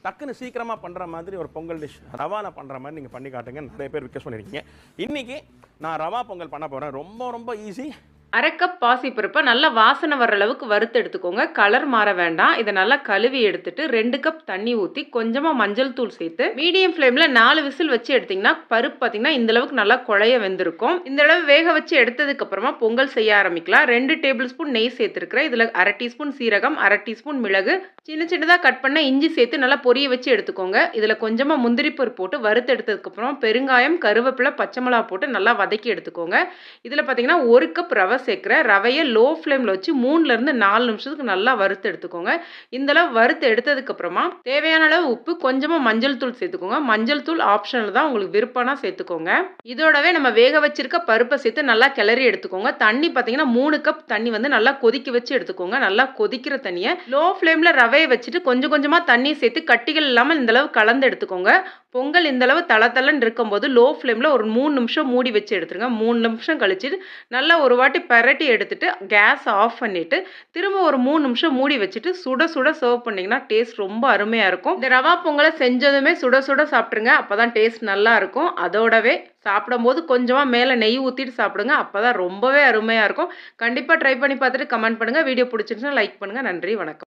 டக்குன்னு சீக்கிரமாக பண்ணுற மாதிரி ஒரு பொங்கல் டிஷ் ரவாவில் பண்ணுற மாதிரி நீங்கள் பண்ணி காட்டுங்க. நிறைய பேர் ரிக்வெஸ்ட் பண்ணியிருக்கீங்க. இன்றைக்கி நான் ரவா பொங்கல் பண்ண போகிறேன். ரொம்ப ரொம்ப ஈஸி. அரை கப் பாசிப்பருப்பை நல்லா வாசனை வர்ற அளவுக்கு வறுத்து எடுத்துக்கோங்க. கலர் மாற வேண்டாம். இதை நல்லா கழுவி எடுத்துட்டு 2 கப் தண்ணி ஊற்றி கொஞ்சமாக மஞ்சள் தூள் சேர்த்து மீடியம் ஃப்ளேமில் 4 விசில் வச்சு எடுத்திங்கன்னா பருப்பு பார்த்தீங்கன்னா இந்த அளவுக்கு நல்லா குழைய வெந்திருக்கும். இந்த அளவு வேக வச்சு எடுத்ததுக்கு அப்புறமா பொங்கல் செய்ய ஆரம்பிக்கலாம். 2 டேபிள் ஸ்பூன் நெய் சேர்த்துருக்கிறேன். இதில் அரை டீஸ்பூன் சீரகம், அரை டீஸ்பூன் மிளகு, சின்ன சின்னதாக கட் பண்ண இஞ்சி சேர்த்து நல்லா பொரிய வச்சு எடுத்துக்கோங்க. இதில் கொஞ்சமாக முந்திரி பருப்பு போட்டு வறுத்து எடுத்ததுக்கப்புறம் பெருங்காயம், கருவேப்பிலை, பச்சை மிளகா போட்டு நல்லா வதக்கி எடுத்துக்கோங்க. இதில் பார்த்தீங்கன்னா 1 கப் ரவை சேர்க்குறேன். ரவையை லோ ஃப்ளேமில் வச்சு 3லேருந்து 4 நிமிஷத்துக்கு நல்லா வறுத்து எடுத்துக்கோங்க. இந்த அளவு வறுத்து எடுத்ததுக்கப்புறமா தேவையான அளவு உப்பு, கொஞ்சமாக மஞ்சள் தூள் சேர்த்துக்கோங்க. மஞ்சள் தூள் ஆப்ஷனல் தான், உங்களுக்கு விருப்பம்னா சேர்த்துக்கோங்க. இதோடவே நம்ம வேக வச்சிருக்க பருப்பை சேர்த்து நல்லா கிளறி எடுத்துக்கோங்க. தண்ணி பார்த்தீங்கன்னா 3 கப் தண்ணி வந்து நல்லா கொதிக்க வச்சு எடுத்துக்கோங்க. நல்லா கொதிக்கிற தண்ணியை லோ ஃப்ளேமில் ரவையை வச்சுட்டு கொஞ்சம் கொஞ்சமாக தண்ணி சேர்த்து கட்டிகள் இல்லாமல் இந்த அளவு கலந்து எடுத்துக்கோங்க. பொங்கல் இந்த அளவு தளன்னு இருக்கும்போது லோ ஃப்ளேமில் ஒரு 3 நிமிஷம் மூடி வச்சு எடுத்துருங்க. 3 நிமிஷம் கழிச்சு நல்லா ஒரு வாட்டி பரட்டி எடுத்துட்டு கேஸ் ஆஃப் பண்ணிட்டு திரும்ப ஒரு 3 நிமிஷம் மூடி வச்சுட்டு சுட சுட சர்வ் பண்ணிங்கன்னா டேஸ்ட் ரொம்ப அருமையாக இருக்கும். இந்த ரவா பொங்கலை செஞ்சதுமே சுட சுட சாப்பிட்ருங்க. அப்போ தான் டேஸ்ட் நல்லா இருக்கும். அதோடவே சாப்பிடும்போது கொஞ்சமாக மேலே நெய் ஊற்றிட்டு சாப்பிடுங்க. அப்போ தான் ரொம்பவே அருமையாக இருக்கும். கண்டிப்பாக ட்ரை பண்ணி பார்த்துட்டு கமெண்ட் பண்ணுங்கள். வீடியோ பிடிச்சிருந்துச்சுன்னா லைக் பண்ணுங்கள். நன்றி, வணக்கம்.